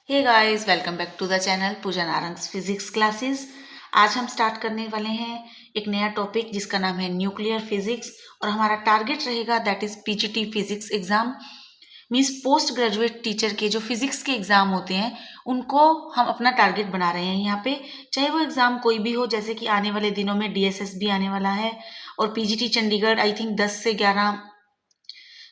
Hey guys, welcome back to the channel Pooja Narang's physics classes. आज हम start करने वाले हैं एक नया टॉपिक जिसका नाम है न्यूक्लियर फिजिक्स और हमारा टारगेट रहेगा that is PGT physics exam. Means post graduate teacher के जो फिजिक्स के एग्जाम होते हैं उनको हम अपना टारगेट बना रहे हैं यहाँ पे, चाहे वो एग्जाम कोई भी हो। जैसे कि आने वाले दिनों में डीएसएस भी आने वाला है और पीजीटी चंडीगढ़ आई थिंक 10 से 11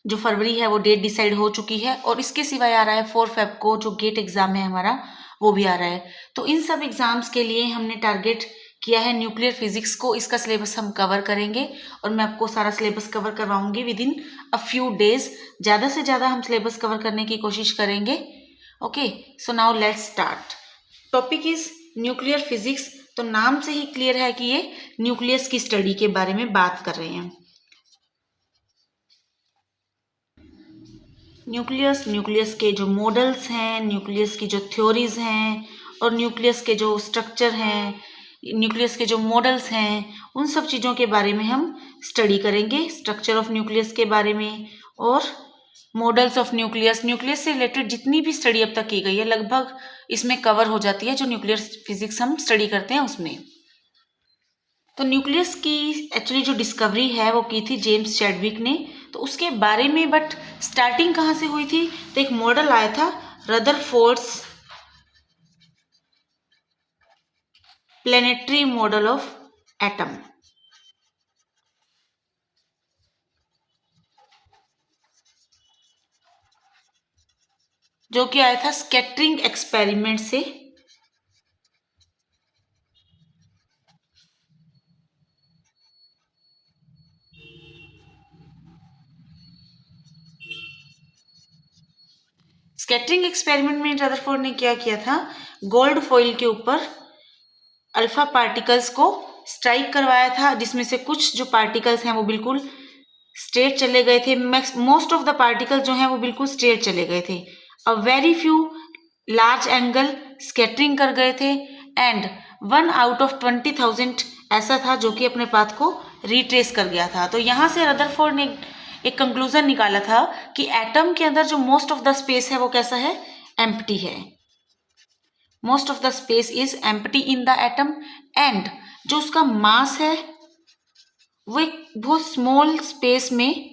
जो फरवरी है वो डेट डिसाइड हो चुकी है। और इसके सिवाय आ रहा है 4 फेब को जो गेट एग्जाम है हमारा, वो भी आ रहा है। तो इन सब एग्जाम्स के लिए हमने टारगेट किया है न्यूक्लियर फिजिक्स को। इसका सिलेबस हम कवर करेंगे और मैं आपको सारा सिलेबस कवर करवाऊंगी within a few days. ज़्यादा से ज़्यादा हम सिलेबस कवर करने की कोशिश करेंगे। Okay, so now let's start. Topic is nuclear physics. तो नाम से ही क्लियर है कि ये न्यूक्लियस की स्टडी के बारे में बात कर रहे हैं। न्यूक्लियस के जो मॉडल्स हैं, न्यूक्लियस की जो थ्योरीज हैं और न्यूक्लियस के जो स्ट्रक्चर हैं, न्यूक्लियस के जो मॉडल्स हैं, उन सब चीज़ों के बारे में हम स्टडी करेंगे। स्ट्रक्चर ऑफ न्यूक्लियस के बारे में और मॉडल्स ऑफ न्यूक्लियस से रिलेटेड जितनी भी स्टडी अब तक की गई है लगभग इसमें कवर हो जाती है। जो न्यूक्लियर फिजिक्स हम स्टडी करते हैं उसमें। तो न्यूक्लियस की एक्चुअली जो डिस्कवरी है वो की थी जेम्स चैडविक ने। तो उसके बारे में बट स्टार्टिंग कहाँ से हुई थी, तो एक मॉडल आया था Rutherford's planetary model of atom, जो कि आया था स्कैटरिंग एक्सपेरिमेंट से। स्कैटरिंग एक्सपेरिमेंट में रदरफोर्ड ने क्या किया था, गोल्ड फॉइल के ऊपर अल्फा पार्टिकल्स को स्ट्राइक करवाया था, जिसमें से कुछ जो पार्टिकल्स हैं वो बिल्कुल स्ट्रेट चले गए थे। मोस्ट ऑफ द पार्टिकल जो हैं वो बिल्कुल स्ट्रेट चले गए थे। A very few large angle scattering कर गए थे एंड 1 आउट ऑफ 20,000 ऐसा था जो कि अपने पाथ को रिट्रेस कर गया था। तो यहाँ से रदरफोर्ड ने एक कंक्लूजन निकाला था कि एटम के अंदर जो मोस्ट ऑफ द स्पेस है वो कैसा है, एम्प्टी है। Most of the space is empty in the atom and जो उसका मास है वो एक बहुत स्मॉल स्पेस में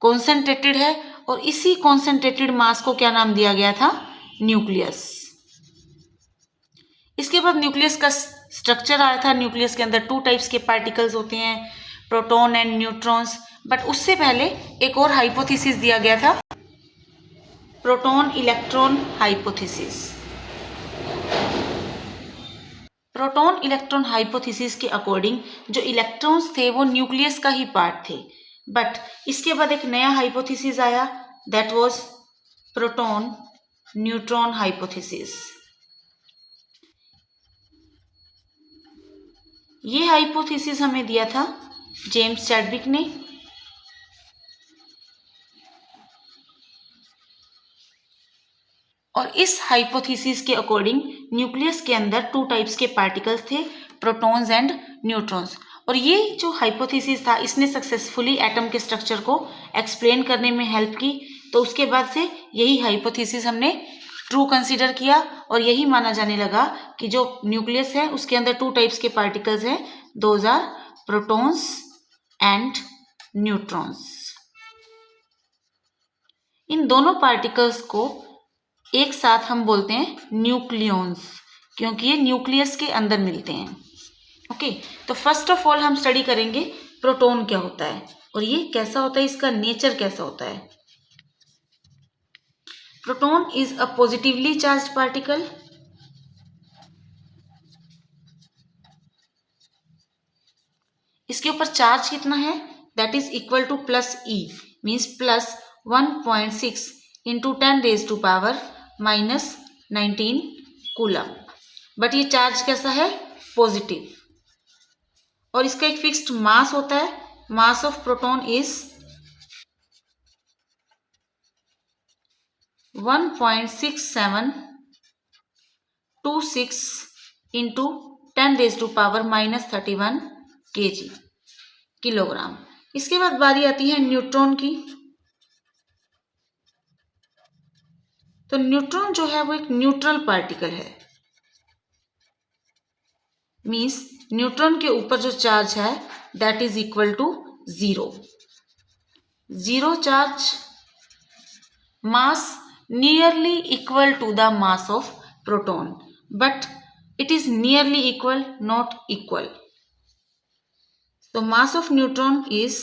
कॉन्सेंट्रेटेड है। और इसी कॉन्सेंट्रेटेड मास को क्या नाम दिया गया था, न्यूक्लियस। इसके बाद न्यूक्लियस का स्ट्रक्चर आया था। न्यूक्लियस के अंदर 2 टाइप्स के पार्टिकल्स होते हैं, प्रोटॉन एंड न्यूट्रॉन्स। बट उससे पहले एक और हाइपोथेसिस दिया गया था, proton electron hypothesis. Proton electron hypothesis के अकॉर्डिंग जो इलेक्ट्रॉन्स थे वो न्यूक्लियस का ही पार्ट थे। बट इसके बाद एक नया हाइपोथेसिस आया, that was proton neutron hypothesis. ये हाइपोथेसिस हमें दिया था जेम्स चैडविक ने। और इस हाइपोथेसिस के अकॉर्डिंग न्यूक्लियस के अंदर 2 टाइप्स के पार्टिकल्स थे, प्रोटॉन्स एंड न्यूट्रॉन्स। और ये जो हाइपोथेसिस था इसने सक्सेसफुली एटम के स्ट्रक्चर को एक्सप्लेन करने में हेल्प की। तो उसके बाद से यही हाइपोथेसिस हमने ट्रू कंसीडर किया और यही माना जाने लगा कि जो न्यूक्लियस है उसके अंदर 2 टाइप्स के पार्टिकल्स हैं, those are protons and neutrons. इन दोनों पार्टिकल्स को एक साथ हम बोलते हैं न्यूक्लियॉन्स, क्योंकि ये न्यूक्लियस के अंदर मिलते हैं। ओके, तो फर्स्ट ऑफ ऑल हम स्टडी करेंगे प्रोटॉन क्या होता है और ये कैसा होता है, इसका नेचर कैसा होता है। Proton is a positively charged particle. इसके ऊपर चार्ज कितना है, that is equal two plus E, means plus 1.6 into 10⁻⁻⁻19 coulomb. But ये चार्ज कैसा है, पॉजिटिव। और इसका एक फिक्स्ड मास होता है, मास of proton is 1.6726 into 10⁻⁻31 kg, kilogram. इसके बाद बारी आती है न्यूट्रॉन की। तो न्यूट्रॉन जो है वो एक न्यूट्रल पार्टिकल है, मीन्स न्यूट्रॉन के ऊपर जो चार्ज है that is equal to zero. Zero charge, mass nearly equal to the mass of proton, but it is nearly equal, not equal. So mass of neutron is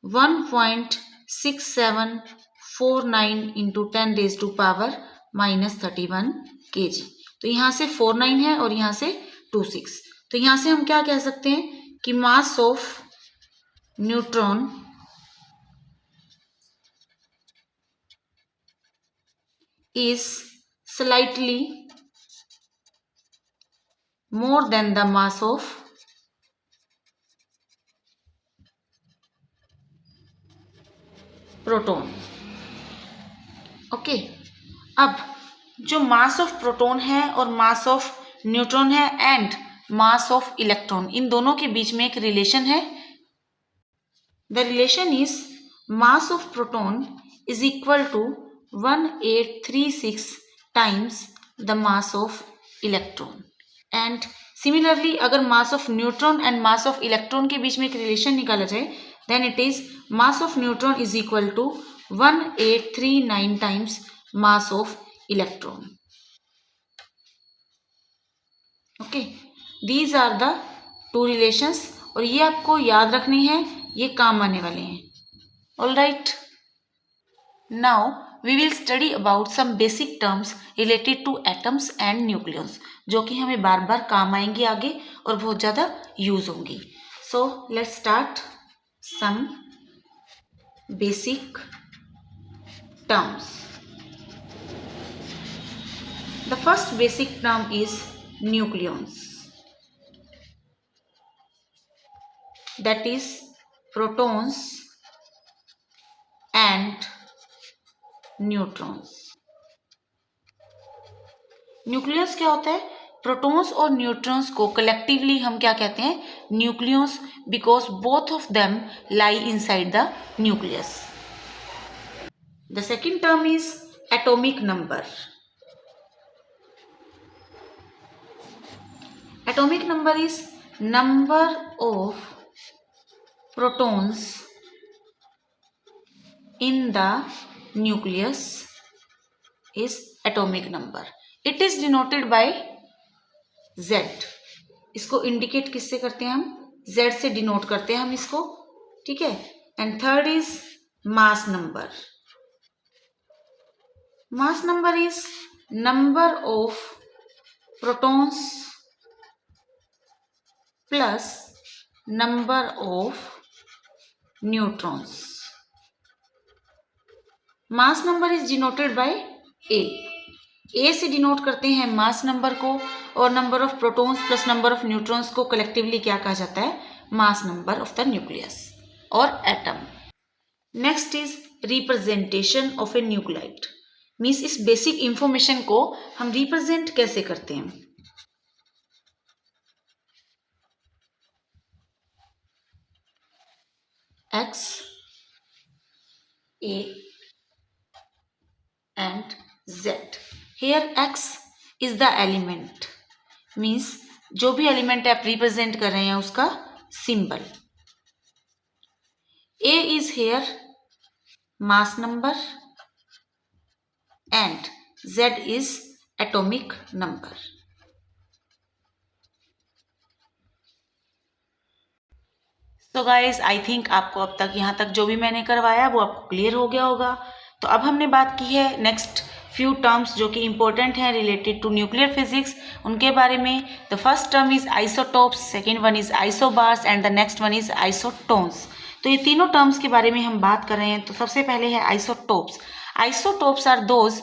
1.6749 into 10 raised to power minus 31 kg. तो यहाँ से 49 है और यहाँ से 26. तो यहाँ से हम क्या कह सकते हैं कि mass of neutron is slightly more than the mass of proton. Okay, अब जो मास ऑफ प्रोटॉन है और मास ऑफ न्यूट्रॉन है एंड मास ऑफ इलेक्ट्रॉन, इन दोनों के बीच में एक रिलेशन है. The relation is mass of proton is equal to 1836 times the mass of electron. And similarly अगर mass of neutron and mass of electron के बीच में एक रिलेशन निकाला जाए, then it is mass of neutron is equal to 1839 times mass of electron. Okay, these are the two relations और ये आपको याद रखनी है, ये काम आने वाले हैं. All right, now we will study about some basic terms related to atoms and nucleons, जो कि हमें बार बार काम आएंगी आगे और बहुत ज़्यादा यूज होंगी. So let's start some basic terms. The first basic term is nucleons, that is protons and neutrons. Nucleus क्या होता है? प्रोटॉन्स और न्यूट्रॉन्स को कलेक्टिवली हम क्या कहते हैं? Nucleus, because both of them lie inside the nucleus. The second term is atomic number. Atomic number is number of protons in the nucleus is atomic number. It is denoted bye Z. इसको indicate किससे करते हैं हम? Z से denote करते हैं हम इसको, ठीक है. And third is mass number. Mass number is number of protons plus number of neutrons. Mass number is denoted by A. A से डिनोट करते हैं मास नंबर को, और number of protons plus number of neutrons को collectively क्या कहा जाता है? Mass number of the nucleus और atom. Next is representation of a nuclide. Means इस बेसिक इंफॉर्मेशन को हम रिप्रेजेंट कैसे करते हैं? X, A and Z. Here X is the element, means जो भी एलिमेंट आप रिप्रेजेंट कर रहे हैं उसका symbol. A is here mass number and Z is atomic number. तो गाइज आई थिंक आपको अब तक यहाँ तक जो भी मैंने करवाया वो आपको क्लियर हो गया होगा. तो अब हमने बात की है नेक्स्ट फ्यू टर्म्स जो कि इंपॉर्टेंट हैं रिलेटेड टू न्यूक्लियर फिजिक्स, उनके बारे में. The first term is isotopes, second one is isobars and the next one is isotones. तो ये तीनों टर्म्स के बारे में हम बात कर रहे हैं. तो सबसे पहले है isotopes. Isotopes are those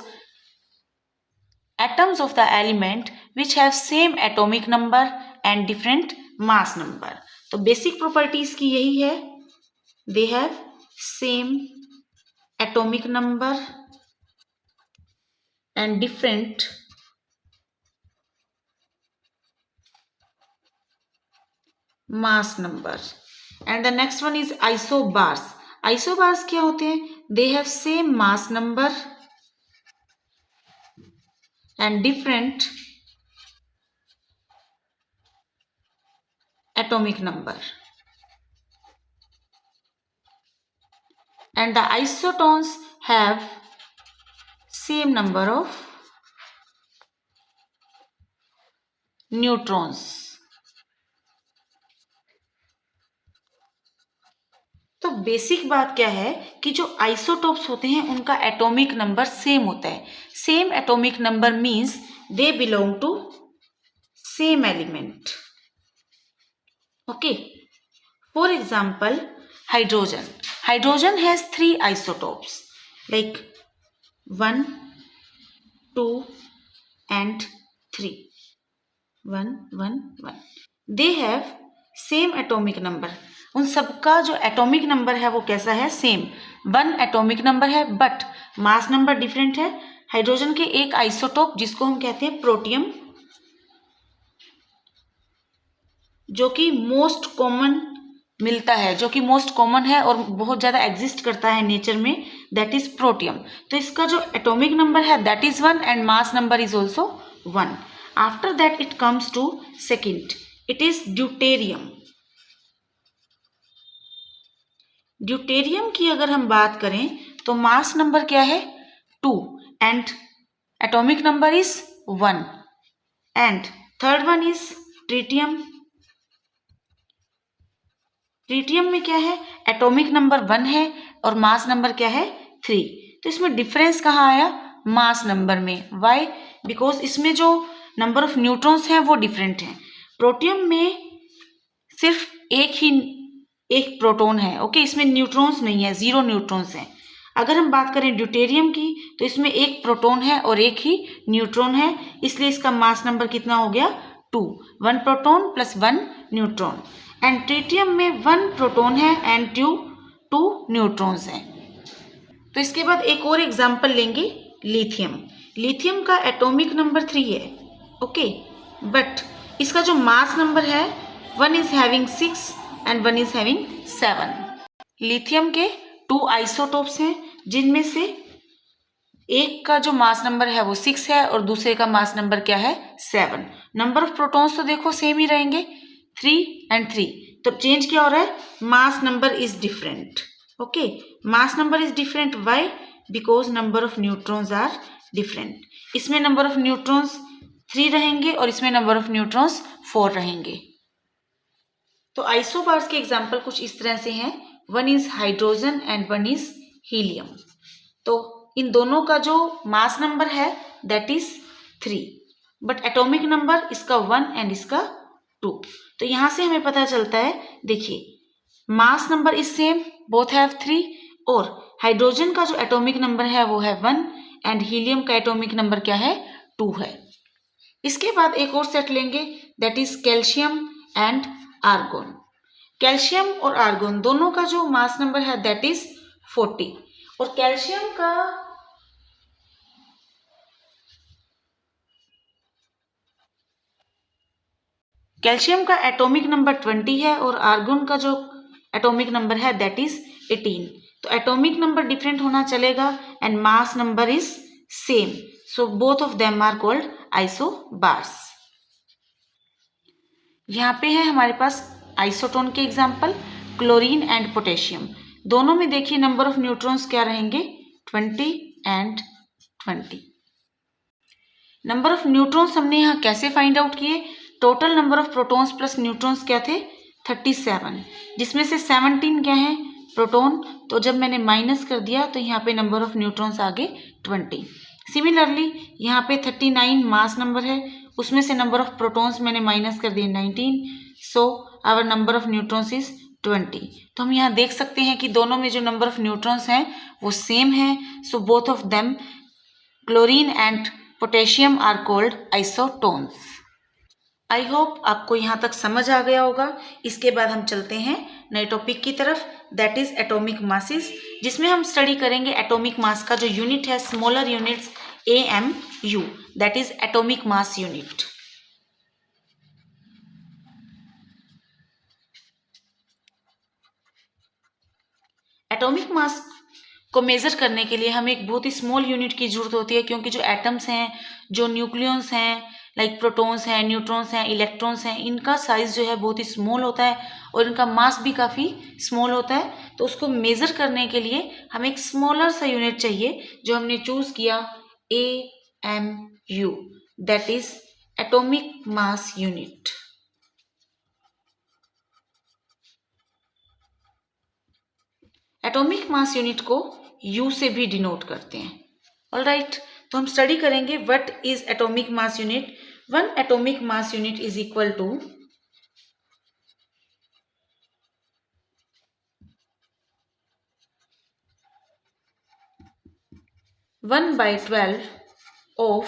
atoms of the element which have same atomic number and different mass number. तो बेसिक प्रॉपर्टीज की यही है, they have same atomic number and different mass number. And the next one is isobars. Isobars क्या होते हैं? They have same mass number and different atomic number, and the isotones have same number of neutrons. तो basic बात क्या है कि जो isotopes होते हैं उनका एटॉमिक नंबर सेम होता है. Same atomic number means they belong to same element. Okay, for example hydrogen. Hydrogen has 3 isotopes like 1, 2 and 3. 1, 1, 1. They have same atomic number. उन सबका जो एटॉमिक नंबर है वो कैसा है? सेम. 1 एटॉमिक नंबर है बट मास नंबर डिफरेंट है. Hydrogen के एक आइसोटोप जिसको हम कहते हैं प्रोटियम, जो कि मोस्ट कॉमन मिलता है, जो कि मोस्ट कॉमन है और बहुत ज़्यादा एग्जिस्ट करता है नेचर में, दैट इज प्रोटियम. तो इसका जो एटॉमिक नंबर है that is 1 and mass number is also 1. After that it comes to second, it is deuterium. Deuterium की अगर हम बात करें तो मास नंबर क्या है? 2 and atomic number is 1. And third one is tritium. Tritium में क्या है? एटॉमिक नंबर 1 है और मास नंबर क्या है? 3. तो इसमें डिफरेंस कहाँ आया? मास नंबर में. वाई? बिकॉज इसमें जो नंबर ऑफ न्यूट्रॉन्स हैं वो डिफरेंट हैं. प्रोटियम में सिर्फ एक प्रोटॉन है. ओके, इसमें न्यूट्रॉन्स नहीं है, 0 न्यूट्रॉन्स हैं. अगर हम बात करें ड्यूटेरियम की तो इसमें एक प्रोटॉन है और एक ही न्यूट्रॉन है, इसलिए इसका मास नंबर कितना हो गया? 2. 1 proton plus 1 neutron. And tritium में 1 प्रोटॉन है एंड 2 न्यूट्रॉन्स हैं. तो इसके बाद एक और एग्जाम्पल लेंगे, लिथियम. लिथियम का एटॉमिक नंबर 3 है. ओके, बट इसका जो मास नंबर है 1 is having 6 and 1 is having 7. Lithium के 2 आइसोटोप्स हैं जिनमें से एक का जो मास नंबर है वो 6 है और दूसरे का मास नंबर क्या है? 7. नंबर ऑफ प्रोटॉन्स तो देखो सेम ही रहेंगे, 3 एंड 3. तो चेंज क्या हो रहा है? Mass number is different. Okay, mass number is different. Why? Because number of neutrons are different. इसमें नंबर ऑफ न्यूट्रॉन्स 3 रहेंगे और इसमें नंबर ऑफ न्यूट्रॉन्स 4 रहेंगे. तो आइसोबार्स के एग्जाम्पल कुछ इस तरह से हैं. 1 is hydrogen and 1 is helium. तो इन दोनों का जो मास नंबर है that is 3, but atomic number इसका 1 एंड इसका 2. तो यहां से हमें पता चलता है, देखिए मास number is same, both have 3, और हाइड्रोजन का जो एटॉमिक नंबर है वो है 1 एंड हीलियम का एटॉमिक नंबर क्या है? 2 है. इसके बाद एक और सेट लेंगे that is calcium and argon. Calcium और आर्गोन दोनों का जो मास नंबर है दैट इज 40. और कैल्शियम का एटॉमिक नंबर 20 है और आर्गोन का जो एटॉमिक नंबर है दैट इज 18. तो एटॉमिक नंबर डिफरेंट होना चलेगा and mass number is same, so both of them are called isobars. यहाँ पे है हमारे पास आइसोटोन के एग्जाम्पल, क्लोरीन एंड पोटेशियम. दोनों में देखिए नंबर ऑफ न्यूट्रॉन्स क्या रहेंगे? 20 एंड 20. नंबर ऑफ न्यूट्रॉन्स हमने यहाँ कैसे फाइंड आउट किए? Total number of protons plus neutrons क्या थे? 37, जिसमें से 17 क्या है? प्रोटॉन. तो जब मैंने माइनस कर दिया तो यहाँ पे नंबर ऑफ न्यूट्रॉन्स आ गए 20. सिमिलरली यहाँ पे 39 मास नंबर है, उसमें से नंबर ऑफ प्रोटॉन्स मैंने माइनस कर दिए 19, so our number of neutrons is 20. तो हम यहाँ देख सकते हैं कि दोनों में जो नंबर ऑफ न्यूट्रॉन्स हैं वो सेम है, so both of them chlorine and potassium are called isotones. I hope आपको यहाँ तक समझ आ गया होगा. इसके बाद हम चलते हैं नए टॉपिक की तरफ, दैट इज एटॉमिक मासेस, जिसमें हम स्टडी करेंगे एटॉमिक मास का जो यूनिट है, smaller units AMU, that is atomic mass unit. Atomic mass को मेज़र करने के लिए हमें एक बहुत ही स्मॉल यूनिट की ज़रूरत होती है, क्योंकि जो एटम्स हैं, जो न्यूक्लियंस हैं, लाइक प्रोटॉन्स हैं, न्यूट्रॉन्स हैं, इलेक्ट्रॉन्स हैं, इनका साइज़ जो है बहुत ही स्मॉल होता है और इनका मास भी काफ़ी स्मॉल होता है। तो उसको मेज़र करने के लिए हमें एक स्मॉलर सा यूनिट चाहिए, जो हमने चूज़ किया AMU, that is atomic mass unit. Atomic mass unit को U से भी डिनोट करते हैं। ऑलराइट, तो हम स्टडी करेंगे what is atomic mass unit. One atomic mass unit is equal to 1/12 of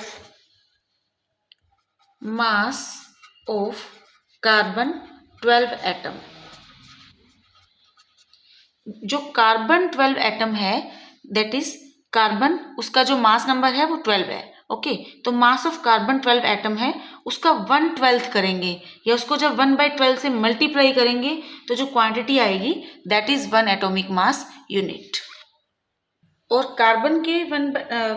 mass of carbon 12 atom. जो कार्बन 12 एटम है, दैट इज कार्बन, उसका जो मास नंबर है वो 12 है। ओके, तो मास ऑफ कार्बन 12 एटम है, उसका 1/12 करेंगे या उसको जब 1/12 से मल्टीप्लाई करेंगे तो जो क्वांटिटी आएगी that is 1 atomic mass unit. और कार्बन के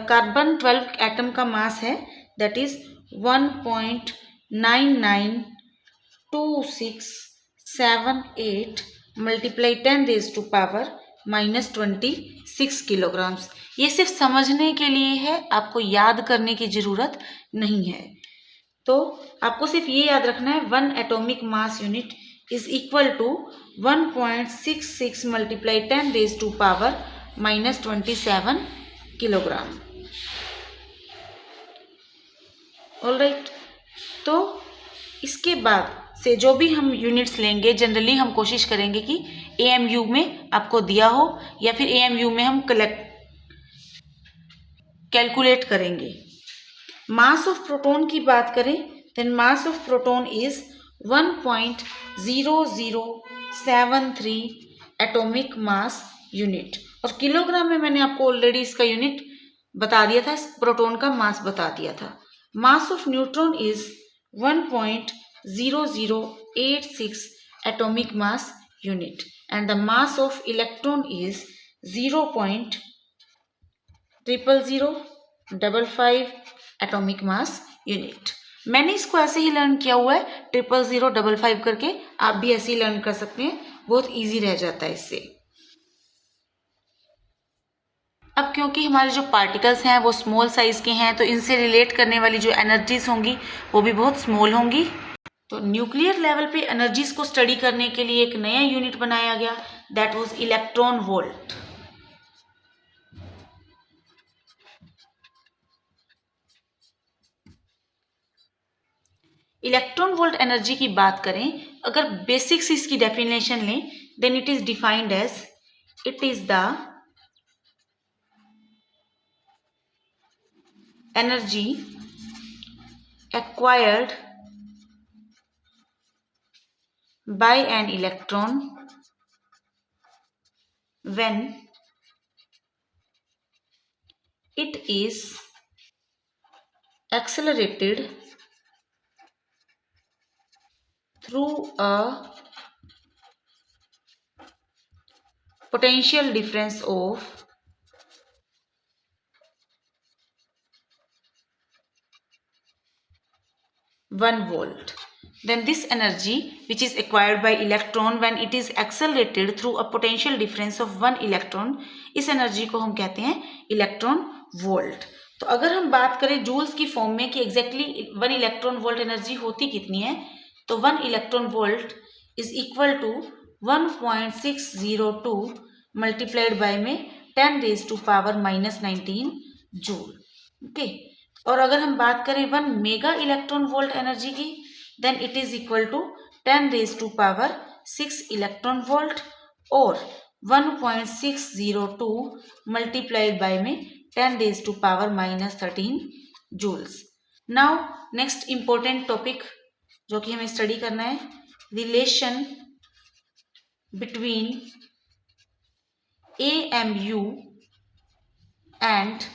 कार्बन 12 एटम का मास है दैट इज 1.992678 मल्टीप्लाई 10⁻⁻26 किलोग्राम्स। ये सिर्फ समझने के लिए है, आपको याद करने की ज़रूरत नहीं है। तो आपको सिर्फ ये याद रखना है 1 atomic mass unit is equal to 1.66 multiply 10⁻⁻27 kilogram. Alright, तो इसके बाद से जो भी हम यूनिट्स लेंगे, जनरली हम कोशिश करेंगे कि AMU में आपको दिया हो या फिर AMU में हम कैलकुलेट करेंगे। मास ऑफ प्रोटॉन की बात करें, then mass of proton is 1.0073 atomic mass unit. और किलोग्राम में मैंने आपको ऑलरेडी इसका यूनिट बता दिया था, प्रोटॉन का मास बता दिया था। मास of neutron is 1.0086 atomic mass unit and the mass of electron is 0.00055 atomic mass unit. मैंने इसको ऐसे ही लर्न किया हुआ है 0.055 करके, आप भी ऐसे ही लर्न कर सकते हैं, बहुत इजी रह जाता है इससे। अब क्योंकि हमारे जो पार्टिकल्स हैं वो स्मॉल साइज के हैं, तो इनसे रिलेट करने वाली जो एनर्जीज होंगी वो भी बहुत स्मॉल होंगी। तो न्यूक्लियर लेवल पे एनर्जीज को स्टडी करने के लिए एक नया यूनिट बनाया गया, that was electron volt. Electron volt energy की बात करें, अगर बेसिक्स इसकी डेफिनेशन लें, then it is defined as it is the energy acquired by an electron when it is accelerated through a potential difference of 1 volt. Then this energy which is acquired by electron when it is accelerated through a potential difference of 1 electron, इस energy को हम कहते हैं electron volt. तो अगर हम बात करें जूल्स की फॉर्म में कि एग्जैक्टली 1 इलेक्ट्रॉन वोल्ट एनर्जी होती कितनी है, तो 1 electron volt is equal to 1.602 multiplied by में 10⁻⁻19 जूल। ओके, और अगर हम बात करें 1 मेगा इलेक्ट्रॉन वोल्ट एनर्जी की, then it is equal to 10⁻6 electron volt और 1.602 मल्टीप्लाइड बाय में 10⁻⁻13 joules. Now next important topic जो कि हमें स्टडी करना है, relation between AMU and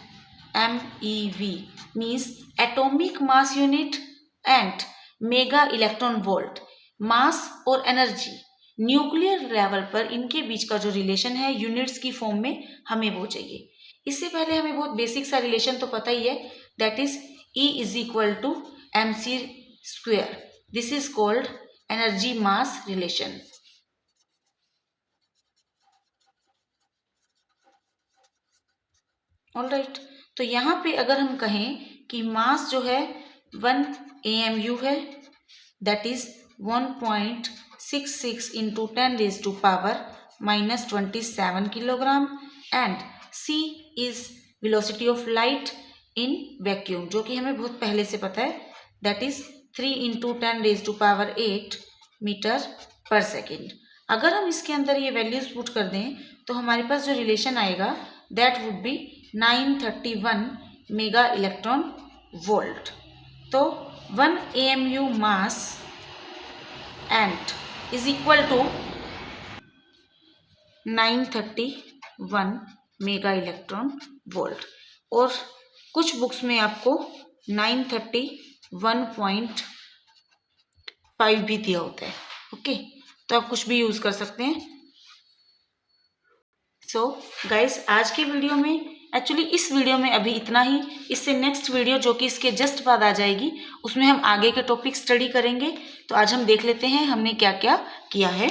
MEV means atomic mass unit and mega electron volt। मास और energy nuclear level पर इनके बीच का जो रिलेशन है यूनिट्स की फॉर्म में हमें वो चाहिए। इससे पहले हमें बहुत बेसिक सा रिलेशन तो पता ही है, that is E is equal to mc square. This is called energy mass relation. Alright, तो यहाँ पे अगर हम कहें कि मास जो है 1 AMU है, that is 1.66 into 10⁻⁻27 kilogram, and C is velocity of light in vacuum, जो कि हमें बहुत पहले से पता है, दैट इज 3 इंटू 10⁸ मीटर पर सेकेंड। अगर हम इसके अंदर ये वैल्यूज पुट कर दें तो हमारे पास जो रिलेशन आएगा that would be 931 mega electron volt. तो 1 AMU mass and is equal to 931 mega electron volt, और कुछ बुक्स में आपको 931.5 भी दिया होता है। ओके, तो आप कुछ भी यूज कर सकते हैं। सो गाइस, आज की वीडियो में, एक्चुअली इस वीडियो में अभी इतना ही। इससे नेक्स्ट वीडियो जो कि इसके जस्ट बाद आ जाएगी उसमें हम आगे के टॉपिक स्टडी करेंगे। तो आज हम देख लेते हैं हमने क्या क्या किया है।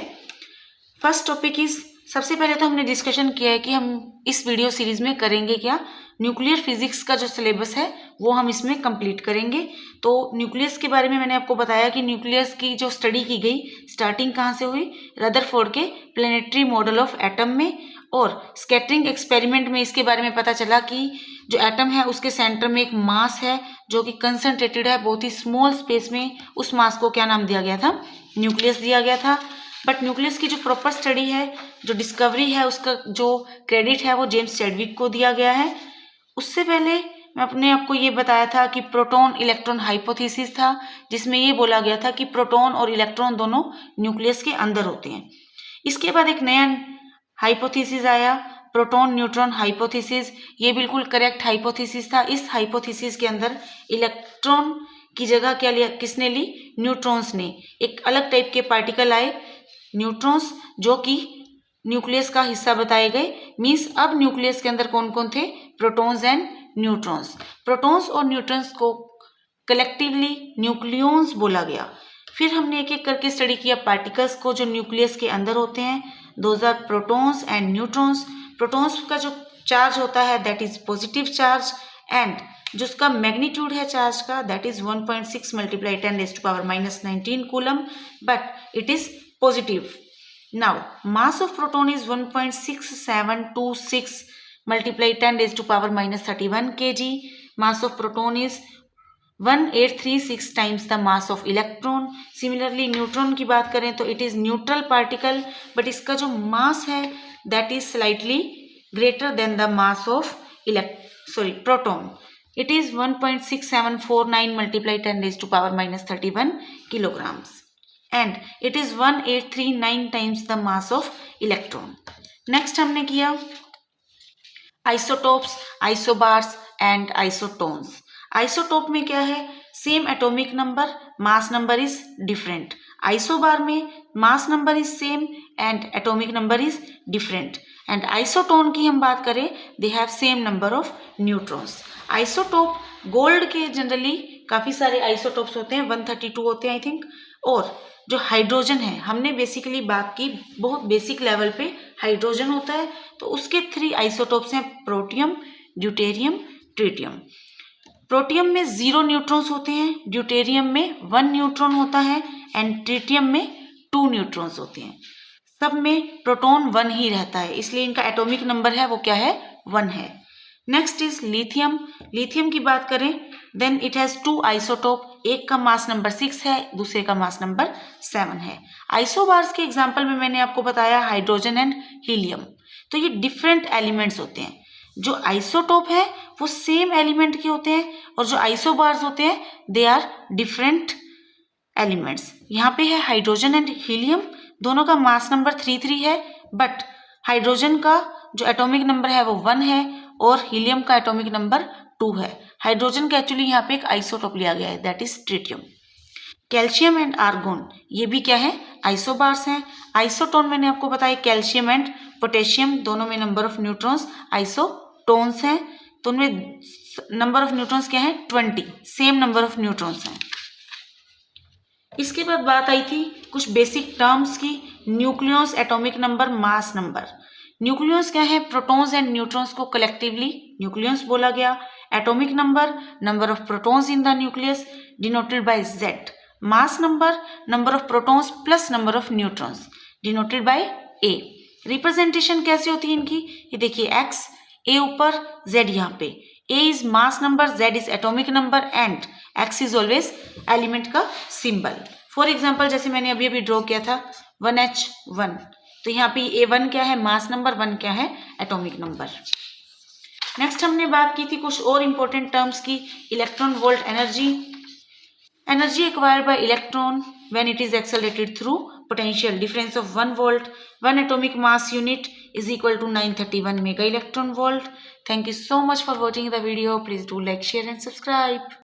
फर्स्ट टॉपिक इज, सबसे पहले तो हमने डिस्कशन किया है कि हम इस वीडियो सीरीज में करेंगे क्या, न्यूक्लियर फिजिक्स का जो सिलेबस है वो हम इसमें कंप्लीट करेंगे। तो न्यूक्लियस के बारे में मैंने आपको बताया कि न्यूक्लियस की जो स्टडी की गई, स्टार्टिंग कहाँ से हुई, रदरफोर्ड के प्लेनेटरी मॉडल ऑफ एटम में, और स्कैटरिंग एक्सपेरिमेंट में इसके बारे में पता चला कि जो एटम है उसके सेंटर में एक मास है जो कि कंसंट्रेटेड है बहुत ही स्मॉल स्पेस में। उस मास को क्या नाम दिया गया था, न्यूक्लियस दिया गया था। बट न्यूक्लियस की जो प्रॉपर स्टडी है, जो डिस्कवरी है, उसका जो क्रेडिट है वो जेम्स चैडविक को दिया गया है। उससे पहले मैं अपने आपको ये बताया था कि प्रोटॉन इलेक्ट्रॉन हाइपोथेसिस था, जिसमें ये बोला गया था कि प्रोटॉन और इलेक्ट्रॉन दोनों न्यूक्लियस के अंदर होते हैं। इसके बाद एक नया हाइपोथेसिस आया, प्रोटॉन न्यूट्रॉन हाइपोथेसिस। ये बिल्कुल करेक्ट हाइपोथेसिस था। इस हाइपोथेसिस के अंदर इलेक्ट्रॉन की जगह क्या लिया, किसने ली, न्यूट्रॉन्स ने। एक अलग टाइप के पार्टिकल आए न्यूट्रॉन्स, जो कि न्यूक्लियस का हिस्सा बताए गए। मीन्स अब न्यूक्लियस के अंदर कौन कौन थे, प्रोटॉन्स एंड न्यूट्रॉन्स। प्रोटॉन्स और न्यूट्रॉन्स को कलेक्टिवली न्यूक्लियॉन्स बोला गया। फिर हमने एक एक करके स्टडी किया पार्टिकल्स को जो न्यूक्लियस के अंदर होते हैं, those are protons and neutrons. Protons का जो चार्ज होता है that is positive charge, and जो उसका मैग्नीट्यूड है चार्ज का that is 1.6 × 10⁻⁻19 coulomb, but it is positive. Now mass of proton is 1.6726 × 10⁻31 kg. Mass of proton is 1836 times the mass of electron. Similarly neutron की बात करें तो it is neutral particle, but इसका जो मास है that is slightly greater than the mass of proton. It is 1.6749 × 10⁻31 kilograms, and it is 1839 times the mass of electron. Next हमने किया isotopes, isobars and isotones. Isotope में क्या है, same atomic number, mass number is different. Isobar में mass number is same and atomic number is different. And isotone की हम बात करें, they have same number of neutrons. Isotope gold के generally काफ़ी सारे आइसोटोप्स होते हैं, 132 होते हैं आई थिंक। और जो हाइड्रोजन है, हमने बेसिकली बात की बहुत बेसिक लेवल पे हाइड्रोजन होता है, तो उसके 3 आइसोटोप्स हैं, प्रोटियम, ड्यूटेरियम, ट्रिटियम। प्रोटियम में 0 न्यूट्रॉन्स होते हैं, ड्यूटेरियम में 1 न्यूट्रॉन होता है, एंड ट्रिटियम में 2 न्यूट्रॉन्स होते हैं। सब में प्रोटॉन 1 ही रहता है, इसलिए इनका एटॉमिक नंबर है वो क्या है, 1 है। Next is lithium. लिथियम की बात करें देन इट हैज़ 2 आइसोटोप, एक का मास नंबर 6 है, दूसरे का मास नंबर 7 है। आइसोबार्स के एग्जाम्पल में मैंने आपको बताया हाइड्रोजन एंड हीलियम। तो ये डिफरेंट एलिमेंट्स होते हैं। जो आइसोटोप है वो सेम एलिमेंट के होते हैं, और जो आइसोबार्स होते हैं दे आर डिफरेंट एलिमेंट्स। यहाँ पे है हाइड्रोजन एंड हीलियम, दोनों का मास नंबर 3 है, बट हाइड्रोजन का जो एटॉमिक नंबर है वो 1 है और हीलियम का एटॉमिक नंबर 2 है। हाइड्रोजन का एक्चुअली यहाँ पे एक आइसोटोप लिया गया है that is tritium. Calcium and argon, ये भी क्या है, आइसोबार्स हैं। आइसोटोन मैंने आपको बताया कैल्शियम एंड पोटेशियम, दोनों में नंबर ऑफ न्यूट्रॉन्स आइसोटोन्स हैं। तो उनमें नंबर ऑफ न्यूट्रॉन्स क्या है 20, सेम नंबर ऑफ न्यूट्रॉन्स हैं। इसके बाद बात आई थी कुछ बेसिक टर्म्स की, nucleus, atomic number, mass number. Nucleus क्या है, प्रोटॉन्स एंड न्यूट्रॉन्स को कलेक्टिवली न्यूक्लियस बोला गया। Atomic number, number of protons in the nucleus denoted by Z। Mass number, number of protons plus number of neutrons denoted by A। Representation कैसे होती है इनकी, ये देखिए X, A ऊपर, Z यहाँ पे। A is mass number, Z is atomic number and X is always element का सिंबल। फॉर एग्जाम्पल जैसे मैंने अभी अभी ड्रॉ किया था 1H1, तो यहाँ पे A1 क्या है, मास नंबर, 1 क्या है, एटॉमिक नंबर। नेक्स्ट हमने बात की थी कुछ और इंपॉर्टेंट टर्म्स की, electron volt energy. Energy acquired by electron when it is accelerated through potential difference of 1 volt, 1 atomic mass unit is equal to 931 mega electron volt. Thank you so much for watching the video. Please do like, share and subscribe.